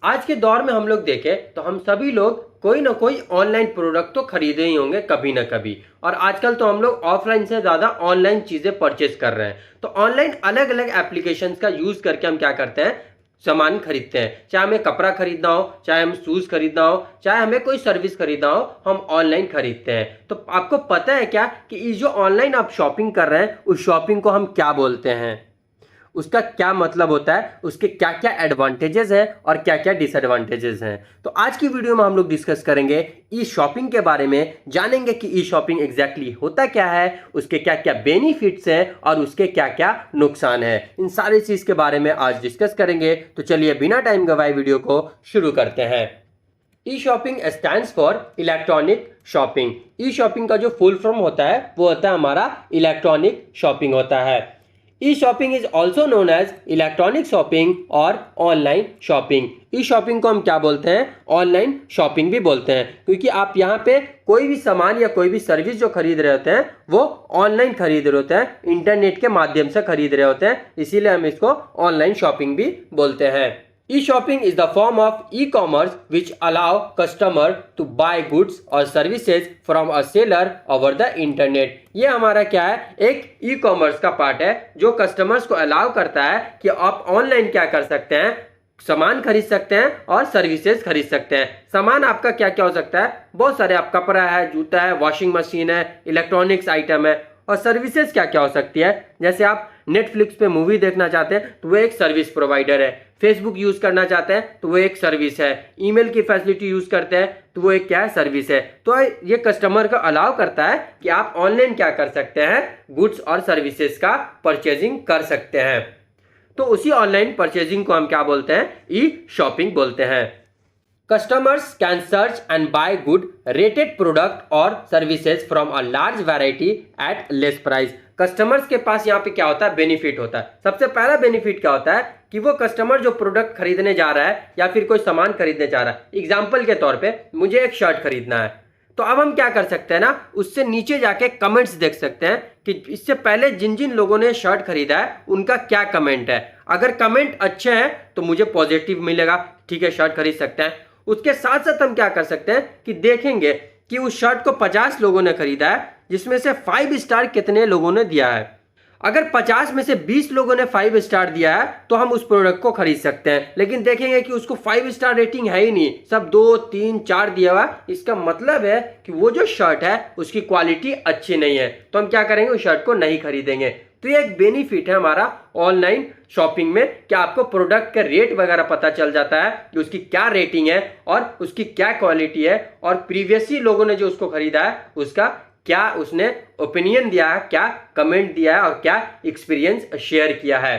आज के दौर में हम लोग देखें तो हम सभी लोग कोई ना कोई ऑनलाइन प्रोडक्ट तो खरीदे ही होंगे कभी ना कभी। और आजकल तो हम लोग ऑफलाइन से ज़्यादा ऑनलाइन चीज़ें परचेस कर रहे हैं। तो ऑनलाइन अलग अलग एप्लीकेशंस का यूज़ करके हम क्या करते हैं, सामान खरीदते हैं। चाहे हमें कपड़ा खरीदना हो, चाहे हम शूज़ खरीदना हो, चाहे हमें कोई सर्विस खरीदना हो, हम ऑनलाइन खरीदते हैं। तो आपको पता है क्या कि ये जो ऑनलाइन आप शॉपिंग कर रहे हैं उस शॉपिंग को हम क्या बोलते हैं, उसका क्या मतलब होता है, उसके क्या क्या एडवांटेजेस हैं और क्या क्या डिसएडवांटेजेस हैं। तो आज की वीडियो में हम लोग डिस्कस करेंगे ई शॉपिंग के बारे में, जानेंगे कि ई शॉपिंग एग्जैक्टली होता क्या है, उसके क्या क्या बेनिफिट्स हैं और उसके क्या क्या नुकसान है। इन सारी चीज़ के बारे में आज डिस्कस करेंगे। तो चलिए बिना टाइम गवाए वीडियो को शुरू करते हैं। E shopping stands for electronic shopping. E shopping का जो फुल फॉर्म होता है वो होता है हमारा इलेक्ट्रॉनिक शॉपिंग होता है। ई shopping is also known as electronic shopping और ऑनलाइन शॉपिंग। ई शॉपिंग को हम क्या बोलते हैं, ऑनलाइन शॉपिंग भी बोलते हैं, क्योंकि आप यहाँ पे कोई भी सामान या कोई भी सर्विस जो खरीद रहे होते हैं वो ऑनलाइन खरीद रहे होते हैं, इंटरनेट के माध्यम से खरीद रहे होते हैं, इसीलिए हम इसको ऑनलाइन शॉपिंग भी बोलते हैं। E-shopping is the form of e-commerce which allow customer to buy goods or services from a seller over the internet। ये हमारा क्या है, एक ई कॉमर्स का पार्ट है जो कस्टमर्स को अलाउ करता है कि आप ऑनलाइन क्या कर सकते हैं, सामान खरीद सकते हैं और सर्विसेज खरीद सकते हैं। सामान आपका क्या क्या हो सकता है, बहुत सारे, आप कपड़ा है, जूता है, वॉशिंग मशीन है, इलेक्ट्रॉनिक्स आइटम है। और सर्विसेज क्या क्या हो सकती है, जैसे आप नेटफ्लिक्स पे मूवी देखना चाहते हैं तो वो एक सर्विस प्रोवाइडर है, फेसबुक यूज़ करना चाहते हैं तो वो एक सर्विस है, ईमेल की फैसिलिटी यूज़ करते हैं तो वो एक क्या है, सर्विस है। तो ये कस्टमर को अलाउ करता है कि आप ऑनलाइन क्या कर सकते हैं, गुड्स और सर्विसेज का परचेजिंग कर सकते हैं। तो उसी ऑनलाइन परचेजिंग को हम क्या बोलते हैं, ई शॉपिंग बोलते हैं। Customers can search and buy good rated product or services from a large variety at less price। Customers के पास यहाँ पे क्या होता है, बेनिफिट होता है। सबसे पहला बेनिफिट क्या होता है कि वो कस्टमर जो प्रोडक्ट खरीदने जा रहा है या फिर कोई सामान खरीदने जा रहा है, एग्जाम्पल के तौर पे मुझे एक शर्ट खरीदना है, तो अब हम क्या कर सकते हैं ना, उससे नीचे जाके कमेंट्स देख सकते हैं कि इससे पहले जिन जिन लोगों ने शर्ट खरीदा है उनका क्या कमेंट है। अगर कमेंट अच्छे हैं तो मुझे पॉजिटिव मिलेगा, ठीक है, शर्ट खरीद सकते हैं। उसके साथ साथ हम क्या कर सकते हैं कि देखेंगे कि उस शर्ट को 50 लोगों ने खरीदा है, जिसमें से 5 स्टार कितने लोगों ने दिया है। अगर 50 में से 20 लोगों ने 5 स्टार दिया है तो हम उस प्रोडक्ट को खरीद सकते हैं। लेकिन देखेंगे कि उसको 5 स्टार रेटिंग है ही नहीं, सब 2, 3, 4 दिया हुआ, इसका मतलब है कि वो जो शर्ट है उसकी क्वालिटी अच्छी नहीं है, तो हम क्या करेंगे, उस शर्ट को नहीं खरीदेंगे। तो ये एक बेनिफिट है हमारा ऑनलाइन शॉपिंग में कि आपको प्रोडक्ट के रेट वगैरह पता चल जाता है कि उसकी क्या रेटिंग है और उसकी क्या क्वालिटी है, और प्रीवियसली लोगों ने जो उसको खरीदा है उसका क्या उसने ओपिनियन दिया है, क्या कमेंट दिया है और क्या एक्सपीरियंस शेयर किया है।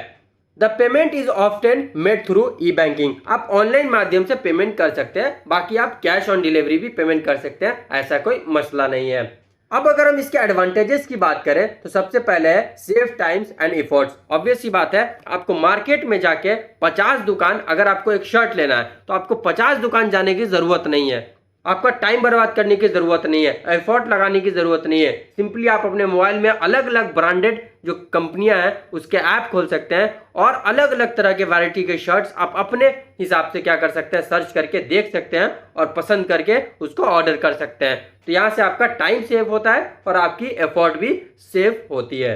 The payment is often made through E banking. आप ऑनलाइन माध्यम से पेमेंट कर सकते हैं, बाकी आप कैश ऑन डिलीवरी भी पेमेंट कर सकते हैं, ऐसा कोई मसला नहीं है। अब अगर हम इसके एडवांटेजेस की बात करें तो सबसे पहले है save times and efforts. Obvious सी बात है, आपको मार्केट में जाके 50 दुकान, अगर आपको एक शर्ट लेना है तो आपको 50 दुकान जाने की जरूरत नहीं है, आपका टाइम बर्बाद करने की जरूरत नहीं है, एफर्ट लगाने की जरूरत नहीं है। सिंपली आप अपने मोबाइल में अलग अलग ब्रांडेड जो कंपनियां हैं उसके ऐप खोल सकते हैं और अलग अलग तरह के वैरायटी के शर्ट्स आप अपने हिसाब से क्या कर सकते हैं, सर्च करके देख सकते हैं और पसंद करके उसको ऑर्डर कर सकते हैं। तो यहाँ से आपका टाइम सेव होता है और आपकी एफर्ट भी सेव होती है।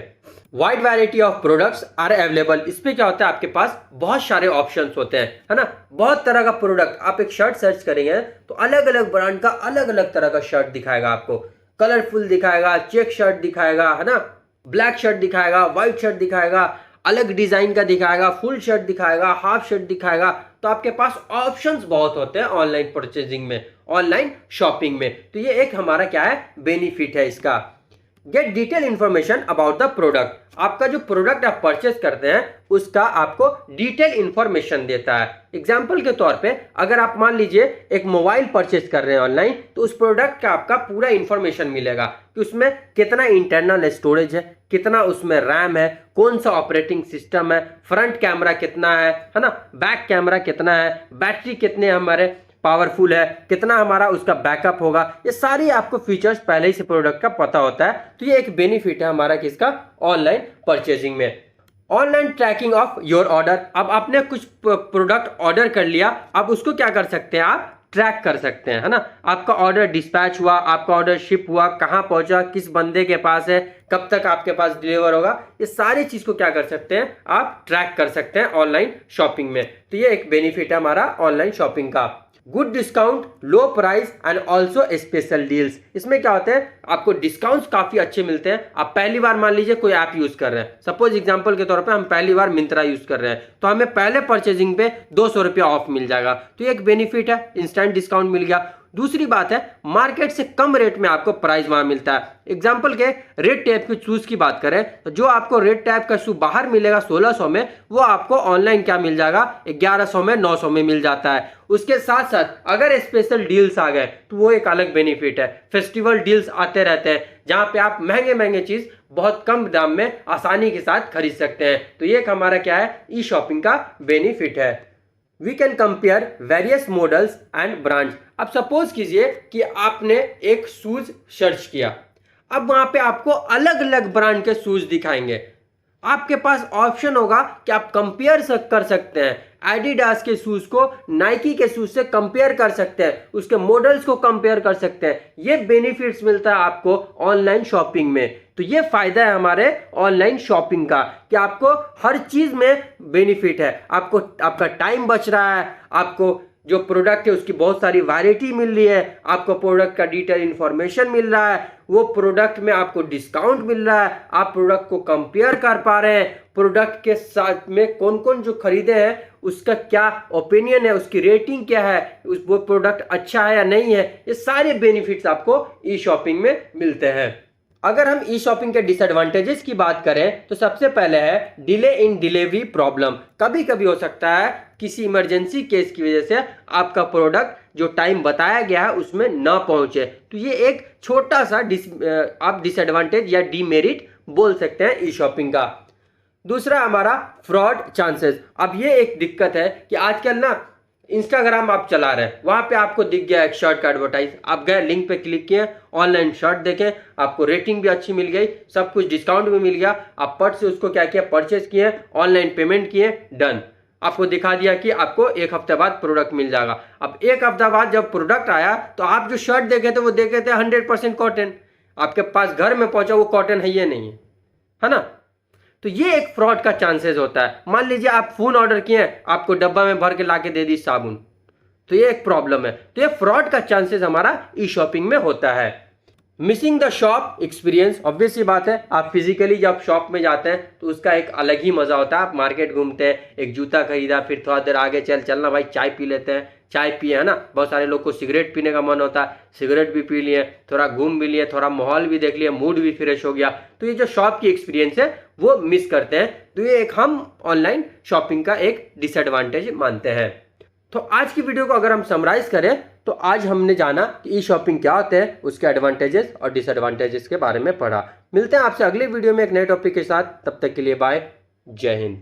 Wide variety of products are available. इस पे क्या होता है, आपके पास बहुत सारे ऑप्शंस होते हैं, है ना, बहुत तरह का प्रोडक्ट। आप एक शर्ट सर्च करेंगे तो अलग अलग ब्रांड का अलग अलग तरह का शर्ट दिखाएगा, आपको कलरफुल दिखाएगा, चेक शर्ट दिखाएगा, है ना, ब्लैक शर्ट दिखाएगा, व्हाइट शर्ट दिखाएगा, अलग डिजाइन का दिखाएगा, फुल शर्ट दिखाएगा, हाफ शर्ट दिखाएगा। तो आपके पास ऑप्शंस बहुत होते हैं ऑनलाइन परचेजिंग में, ऑनलाइन शॉपिंग में। तो ये एक हमारा क्या है, बेनिफिट है इसका। Gate detail information about the product. आपका जो प्रोडक्ट आप परचेस करते हैं उसका आपको डिटेल इंफॉर्मेशन देता है। एग्जाम्पल के तौर पे अगर आप मान लीजिए एक मोबाइल परचेस कर रहे हैं ऑनलाइन, तो उस प्रोडक्ट का आपका पूरा इंफॉर्मेशन मिलेगा कि उसमें कितना इंटरनल स्टोरेज है, कितना उसमें रैम है, कौन सा ऑपरेटिंग सिस्टम है, फ्रंट कैमरा कितना है ना, बैक कैमरा कितना है, बैटरी कितने हमारे पावरफुल है, कितना हमारा उसका बैकअप होगा, ये सारी आपको फीचर्स पहले ही से प्रोडक्ट का पता होता है। तो ये एक बेनिफिट है हमारा किसका, ऑनलाइन परचेजिंग में। Online tracking of your order. अब आपने कुछ प्रोडक्ट ऑर्डर कर लिया, अब उसको क्या कर सकते हैं, आप ट्रैक कर सकते हैं, है ना। आपका ऑर्डर डिस्पैच हुआ, आपका ऑर्डर शिप हुआ, कहाँ पहुंचा, किस बंदे के पास है, कब तक आपके पास डिलीवर होगा, ये सारी चीज को क्या कर सकते हैं, आप ट्रैक कर सकते हैं ऑनलाइन शॉपिंग में। तो ये एक बेनिफिट है हमारा ऑनलाइन शॉपिंग का। Good discount, low price and also special deals. इसमें क्या होता है, आपको डिस्काउंट्स काफी अच्छे मिलते हैं। आप पहली बार मान लीजिए कोई ऐप यूज कर रहे हैं, सपोज एग्जांपल के तौर पे हम पहली बार मिंत्रा यूज कर रहे हैं, तो हमें पहले परचेजिंग पे 200 रुपया ऑफ मिल जाएगा। तो ये एक बेनिफिट है, इंस्टेंट डिस्काउंट मिल गया। दूसरी बात है, मार्केट से कम रेट में आपको प्राइस वहां मिलता है। एग्जांपल के रेड टैप के शूज की बात करें तो जो आपको रेड टैप का शू बाहर मिलेगा 1600 में, वो आपको ऑनलाइन क्या मिल जाएगा, 1100 में, 900 में मिल जाता है। उसके साथ साथ अगर स्पेशल डील्स आ गए तो वो एक अलग बेनिफिट है। फेस्टिवल डील्स आते रहते हैं जहां पे आप महंगे महंगे चीज बहुत कम दाम में आसानी के साथ खरीद सकते हैं। तो ये एक हमारा क्या है, ई शॉपिंग का बेनिफिट है। We can compare various models and brands. अब सपोज कीजिए कि आपने एक शूज सर्च किया, अब वहां पे आपको अलग अलग ब्रांड के शूज दिखाएंगे। आपके पास ऑप्शन होगा कि आप कंपेयर कर सकते हैं, एडिडास के शूज को नाइकी के शूज से कंपेयर कर सकते हैं, उसके मॉडल्स को कंपेयर कर सकते हैं। ये बेनिफिट्स मिलता है आपको ऑनलाइन शॉपिंग में। तो ये फायदा है हमारे ऑनलाइन शॉपिंग का कि आपको हर चीज में बेनिफिट है। आपको आपका टाइम बच रहा है, आपको जो प्रोडक्ट है उसकी बहुत सारी वैरायटी मिल रही है, आपको प्रोडक्ट का डिटेल इंफॉर्मेशन मिल रहा है, वो प्रोडक्ट में आपको डिस्काउंट मिल रहा है, आप प्रोडक्ट को कंपेयर कर पा रहे हैं, प्रोडक्ट के साथ में कौन कौन जो खरीदे हैं उसका क्या ओपिनियन है, उसकी रेटिंग क्या है, उस वो प्रोडक्ट अच्छा है या नहीं है। ये सारे बेनिफिट्स आपको ई शॉपिंग में मिलते हैं। अगर हम ई शॉपिंग के डिसएडवांटेजेस की बात करें तो सबसे पहले है डिले इन डिलीवरी प्रॉब्लम। कभी कभी हो सकता है किसी इमरजेंसी केस की वजह से आपका प्रोडक्ट जो टाइम बताया गया है उसमें ना पहुंचे, तो ये एक छोटा सा आप डिसएडवांटेज या डीमेरिट बोल सकते हैं ई शॉपिंग का। दूसरा हमारा फ्रॉड चांसेस। अब ये एक दिक्कत है कि आजकल ना इंस्टाग्राम आप चला रहे हैं, वहां पे आपको दिख गया एक शर्ट का एडवर्टाइज, आप गए लिंक पे क्लिक किए, ऑनलाइन शर्ट देखें, आपको रेटिंग भी अच्छी मिल गई, सब कुछ डिस्काउंट भी मिल गया, आप पट से उसको क्या किया, परचेज किए, ऑनलाइन पेमेंट किए, डन। आपको दिखा दिया कि आपको एक हफ्ते बाद प्रोडक्ट मिल जाएगा। अब एक हफ्ता बाद जब प्रोडक्ट आया तो आप जो शर्ट देखे थे वो देखे थे 100% कॉटन, आपके पास घर में पहुंचा वो कॉटन है ये नहीं है ना। तो ये एक फ्रॉड का चांसेस होता है। मान लीजिए आप फोन ऑर्डर किए, आपको डब्बा में भर के लाके दे दी साबुन, तो ये एक प्रॉब्लम है। तो ये फ्रॉड का चांसेस हमारा ई शॉपिंग में होता है। Missing the shop experience. Obvious सी बात है, आप फिजिकली जब शॉप में जाते हैं तो उसका एक अलग ही मजा होता है। आप मार्केट घूमते हैं, एक जूता खरीदा, फिर थोड़ा देर आगे चलना भाई चाय पी लेते हैं, चाय पिए, है ना। बहुत सारे लोग को सिगरेट पीने का मन होता है, सिगरेट भी पी लिए, थोड़ा घूम भी लिए, थोड़ा माहौल भी देख लिया, मूड भी फ्रेश हो गया। तो ये जो शॉप की एक्सपीरियंस है वो मिस करते हैं। तो ये एक हम ऑनलाइन शॉपिंग का एक डिसएडवांटेज मानते हैं। तो आज की वीडियो को अगर हम समराइज करें तो आज हमने जाना कि ई शॉपिंग क्या होते हैं, उसके एडवांटेजेस और डिसएडवांटेजेस के बारे में पढ़ा। मिलते हैं आपसे अगले वीडियो में एक नए टॉपिक के साथ, तब तक के लिए बाय, जय हिंद।